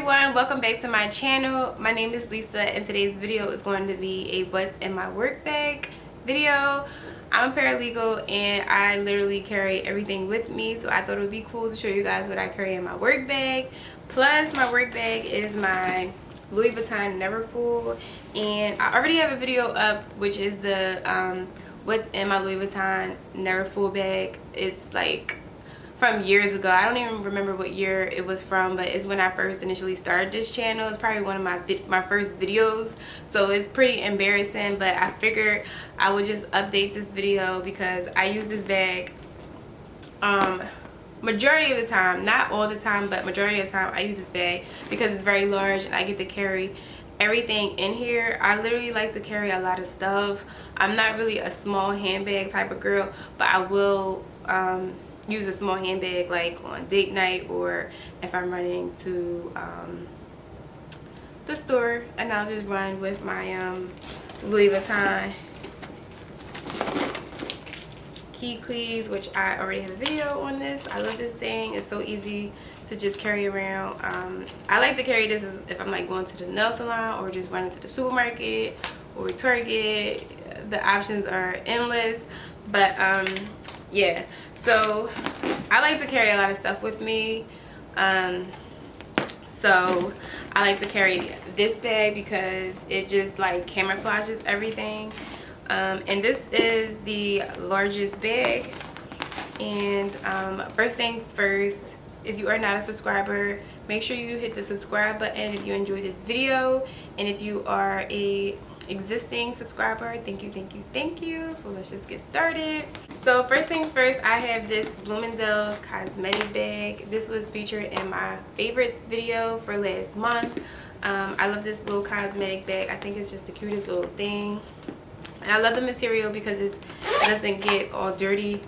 everyone, welcome back to my channel. My name is Lisa and today's video is going to be a what's in my work bag video. I'm a paralegal and I literally carry everything with me, so I thought it would be cool to show you guys what I carry in my work bag. Plus my work bag is my Louis Vuitton Neverfull, and I already have a video up which is the what's in my Louis Vuitton Neverfull bag. It's like from years ago. I don't even remember what year it was from, but it's when I first initially started this channel. It's probably one of my first videos, so it's pretty embarrassing, but I figured I would just update this video because I use this bag majority of the time, not all the time, but majority of the time I use this bag because it's very large and I get to carry everything in here. I literally like to carry a lot of stuff. I'm not really a small handbag type of girl, but I will use a small handbag like on date night or if I'm running to the store, and I'll just run with my Louis Vuitton key cleats, which I already have a video on this. I love this thing. It's so easy to just carry around. I like to carry this as if I'm like going to the nail salon or just running to the supermarket or Target. The options are endless, but yeah, so I like to carry a lot of stuff with me. So I like to carry this bag because it just like camouflages everything. And this is the largest bag. And first things first, if you are not a subscriber, make sure you hit the subscribe button if you enjoy this video. And if you are a existing subscriber, thank you. So let's just get started. So first things first, I have this Bloomingdale's Cosmetic bag. This was featured in my favorites video for last month. I love this little cosmetic bag. I think it's just the cutest little thing, and I love the material because it doesn't get all dirty.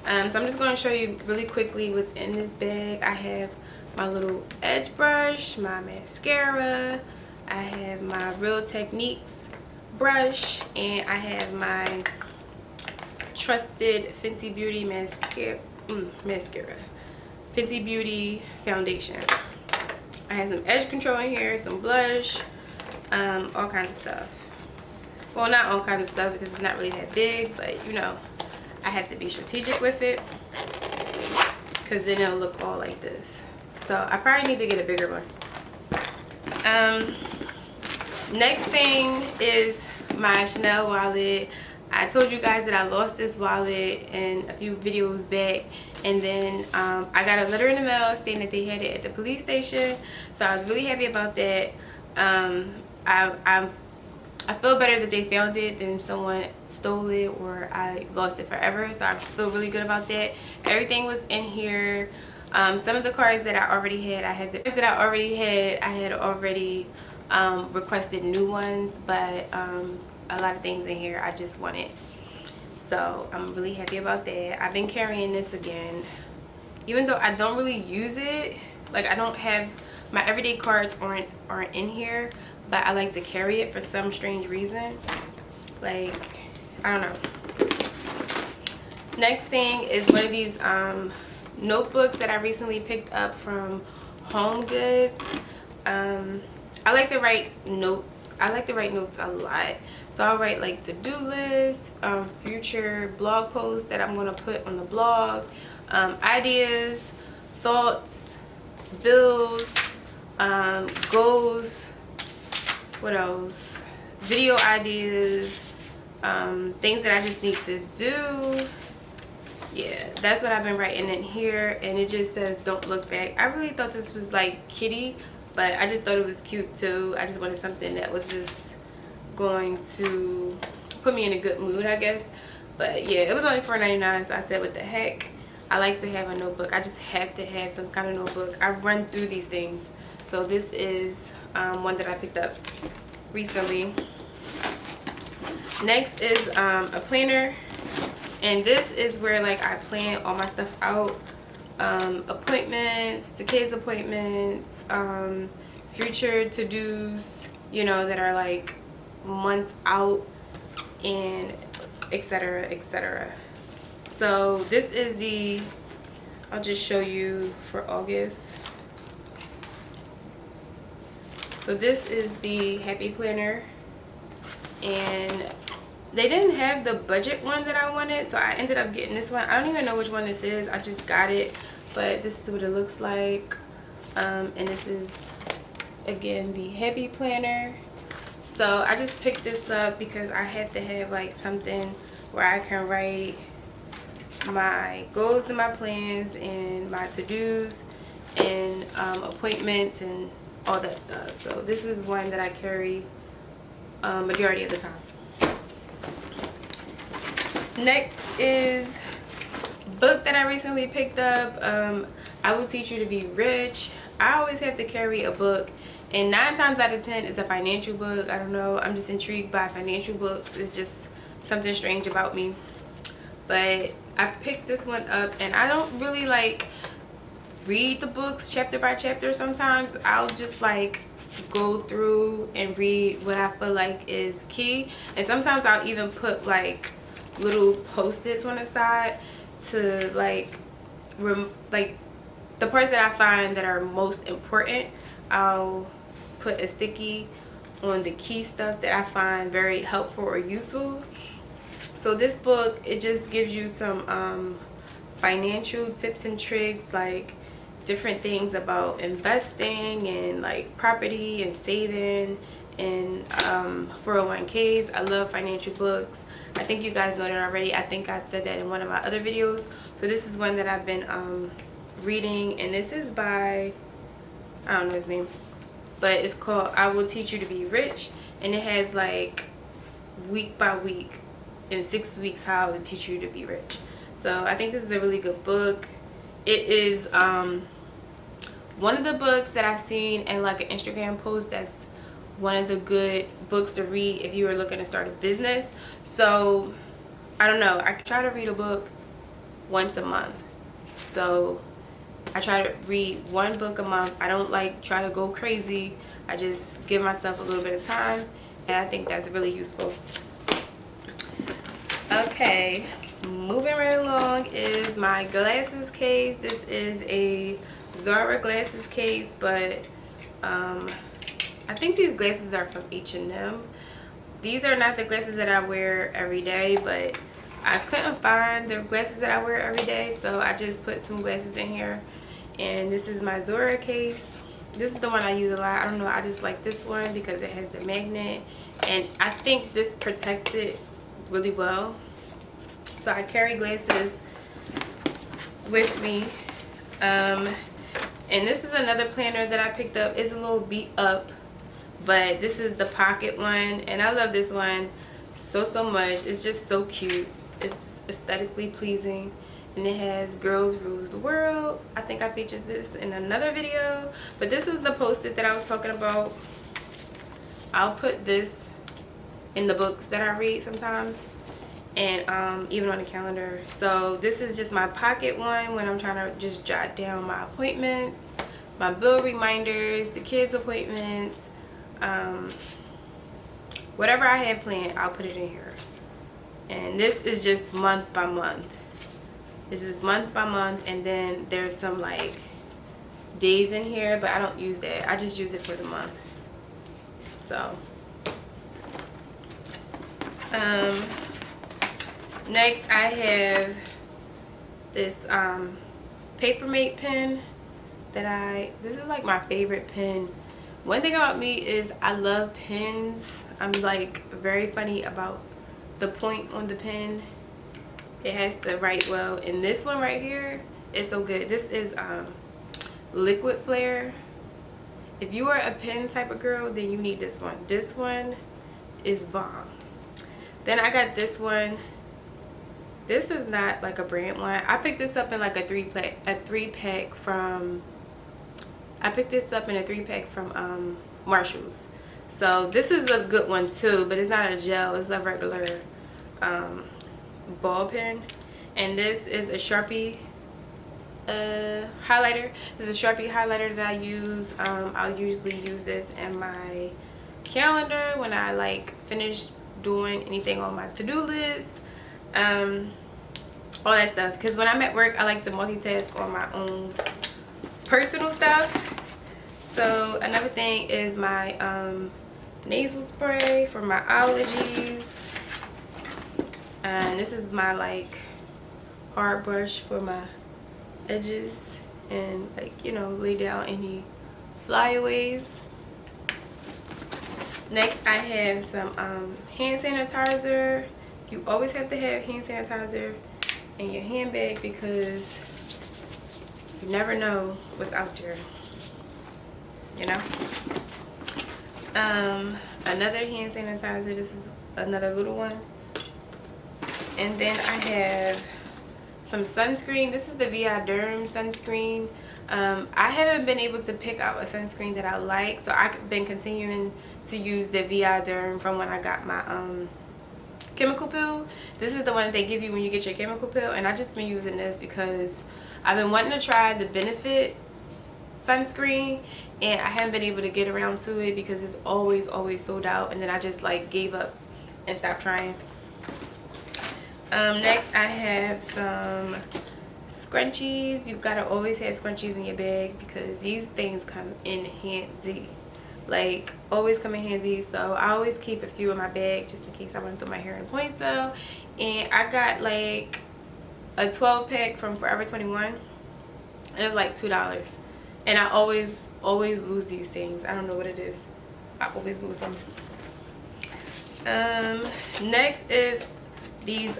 So I'm just going to show you really quickly what's in this bag. I have my little edge brush, my mascara, I have my Real Techniques brush, and I have my trusted Fenty Beauty mascara, Fenty Beauty foundation. I have some edge control in here, some blush, all kinds of stuff. Well, not all kinds of stuff because it's not really that big, but you know, I have to be strategic with it because then it'll look all like this. So I probably need to get a bigger one. Next thing is my Chanel wallet. I told you guys that I lost this wallet in a few videos back, and then I got a letter in the mail saying that they had it at the police station, so I was really happy about that. I feel better that they found it than someone stole it or I lost it forever, so I feel really good about that. Everything was in here. Some of the cards that I already had, I had already requested new ones, but a lot of things in here I just wanted, so I'm really happy about that. I've been carrying this again, even though I don't really use it. Like, I don't have my everyday cards aren't in here, but I like to carry it for some strange reason. Like, I don't know. Next thing is one of these notebooks that I recently picked up from Home Goods. I like to write notes. I like to write notes a lot. So I'll write like to-do lists, future blog posts that I'm going to put on the blog, ideas, thoughts, bills, goals, what else, video ideas, things that I just need to do. Yeah, that's what I've been writing in here, and it just says don't look back. I really thought this was like kitty, but I just thought it was cute too. I just wanted something that was just going to put me in a good mood, I guess. But yeah, it was only $4.99, so I said what the heck. I like to have a notebook. I just have to have some kind of notebook. I run through these things. So this is one that I picked up recently. Next is a planner, and this is where like I plan all my stuff out. Appointments, the kids' appointments, future to-dos, you know, that are like months out, and etc, etc. So this is the, I'll just show you for August. So this is the Happy Planner, and they didn't have the budget one that I wanted, so I ended up getting this one. I don't even know which one this is. I just got it, but this is what it looks like. And this is, again, the Happy Planner. So I just picked this up because I have to have like something where I can write my goals and my plans and my to-dos and appointments and all that stuff. So this is one that I carry majority of the time. Next is book that I recently picked up. I Will Teach You to Be Rich. I always have to carry a book, and 9 times out of 10 it's a financial book. I don't know, I'm just intrigued by financial books. It's just something strange about me. But I picked this one up, and I don't really like read the books chapter by chapter. Sometimes I'll just like go through and read what I feel like is key, and sometimes I'll even put like little post-its on the side to like the parts that I find that are most important. I'll put a sticky on the key stuff that I find very helpful or useful. So this book, it just gives you some financial tips and tricks, like different things about investing and like property and saving and 401ks. I love financial books. I think you guys know that already. I think I said that in one of my other videos. So this is one that I've been reading, and this is by, I don't know his name, but it's called I Will Teach You to Be Rich, and it has like week by week in 6 weeks how to teach you to be rich. So I think this is a really good book. It is one of the books that I seen in like an Instagram post that's one of the good books to read if you are looking to start a business. So I don't know, I try to read a book once a month. So I try to read one book a month. I don't like try to go crazy. I just give myself a little bit of time, and I think that's really useful. Okay, moving right along is my glasses case. This is a Zara glasses case, but I think these glasses are from H&M. These are not the glasses that I wear every day, but I couldn't find the glasses that I wear every day, so I just put some glasses in here. And this is my Zara case. This is the one I use a lot. I don't know, I just like this one because it has the magnet, and I think this protects it really well. So I carry glasses with me. And this is another planner that I picked up. It's a little beat up, but this is the pocket one, and I love this one so much. It's just so cute. It's aesthetically pleasing, and it has Girls Rules the World. I think I featured this in another video, but this is the post-it that I was talking about. I'll put this in the books that I read sometimes, and even on the calendar. So this is just my pocket one when I'm trying to just jot down my appointments, my bill reminders, the kids' appointments, whatever I had planned, I'll put it in here. And this is just month by month. This is month by month, and then there's some like days in here, but I don't use that. I just use it for the month. So next I have this Papermate pen that this is like my favorite pen. One thing about me is I love pens. I'm like very funny about the point on the pen. It has to write well, and this one right here is so good. This is Liquid Flare. If you are a pen type of girl, then you need this one. This one is bomb. Then I got this one. This is not like a brand one. I picked this up in like a three pack from Marshalls. So this is a good one too, but it's not a gel, it's a regular ball pen. And this is a Sharpie highlighter. This is a Sharpie highlighter that I use. I'll usually use this in my calendar when I like finish doing anything on my to-do list, all that stuff, because when I'm at work I like to multitask on my own personal stuff. So another thing is my nasal spray for my allergies, and this is my like hard brush for my edges and like, you know, lay down any flyaways. Next I have some hand sanitizer. You always have to have hand sanitizer in your handbag because you never know what's out there, you know. Another hand sanitizer. This is another little one. And then I have some sunscreen. This is the VI Derm sunscreen. I haven't been able to pick out a sunscreen that I like, so I've been continuing to use the VI Derm from when I got my chemical peel. This is the one they give you when you get your chemical peel, and I just been using this because I've been wanting to try the Benefit sunscreen, and I haven't been able to get around to it because it's always sold out, and then I just like gave up and stopped trying. Next I have some scrunchies. You've got to always have scrunchies in your bag because these things come in handy, like always come in handy. So I always keep a few in my bag just in case I want to throw my hair in a ponytail. And I got like a 12 pack from Forever 21, and it was like $2. And I always lose these things. I don't know what it is. I always lose them. Next is these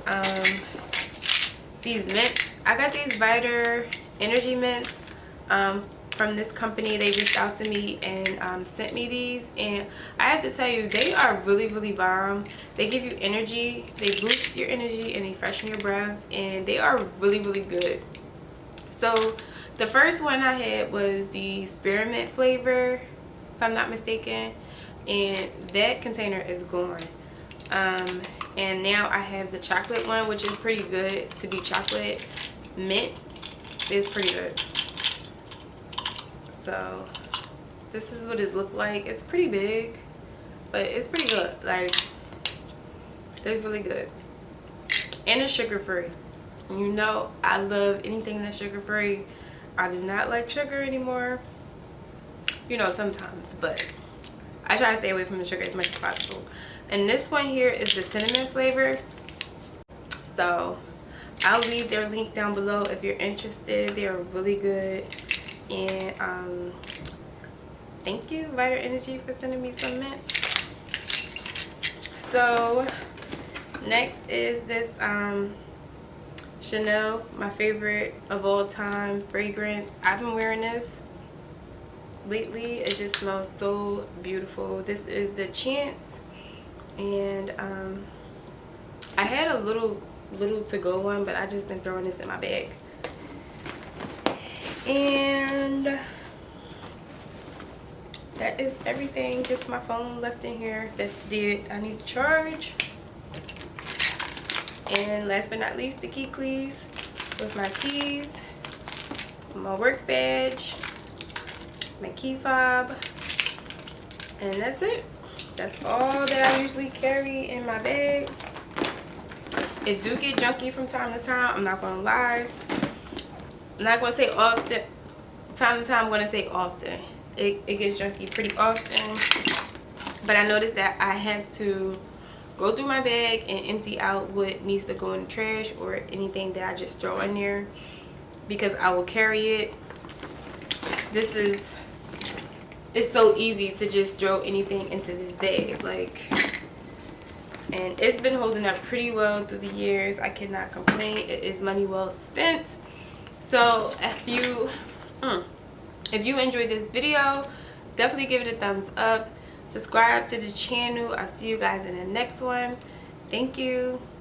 mints. I got these Vita Energy mints from this company. They reached out to me and sent me these, and I have to tell you, they are really bomb. They give you energy, they boost your energy, and they freshen your breath, and they are really good. So the first one I had was the spearmint flavor, if I'm not mistaken, and that container is gone. And now I have the chocolate one, which is pretty good to be chocolate. Mint is pretty good. So this is what it looked like. It's pretty big, but it's pretty good. Like, it's really good. And it's sugar free. You know I love anything that's sugar free. I do not like sugar anymore, you know, sometimes, but I try to stay away from the sugar as much as possible. And this one here is the cinnamon flavor. So I'll leave their link down below if you're interested. They're really good. And thank you, Vita Energy, for sending me some mint. So next is this Chanel, my favorite of all time fragrance. I've been wearing this lately. It just smells so beautiful. This is the Chance, and I had a little to go one, but I just been throwing this in my bag. And that is everything. Just my phone left in here. That's it. I need to charge. And last but not least, the key keys with my keys, my work badge, my key fob, and that's it. That's all that I usually carry in my bag. It do get junky from time to time, I'm not gonna lie. I'm not gonna say often. Time to time, I'm gonna say often. It gets junky pretty often, but I noticed that I have to go through my bag and empty out what needs to go in the trash or anything that I just throw in there, because I will carry it. It's so easy to just throw anything into this bag, like, and it's been holding up pretty well through the years. I cannot complain. It is money well spent. So if you enjoyed this video, definitely give it a thumbs up. Subscribe to the channel. I'll see you guys in the next one. Thank you.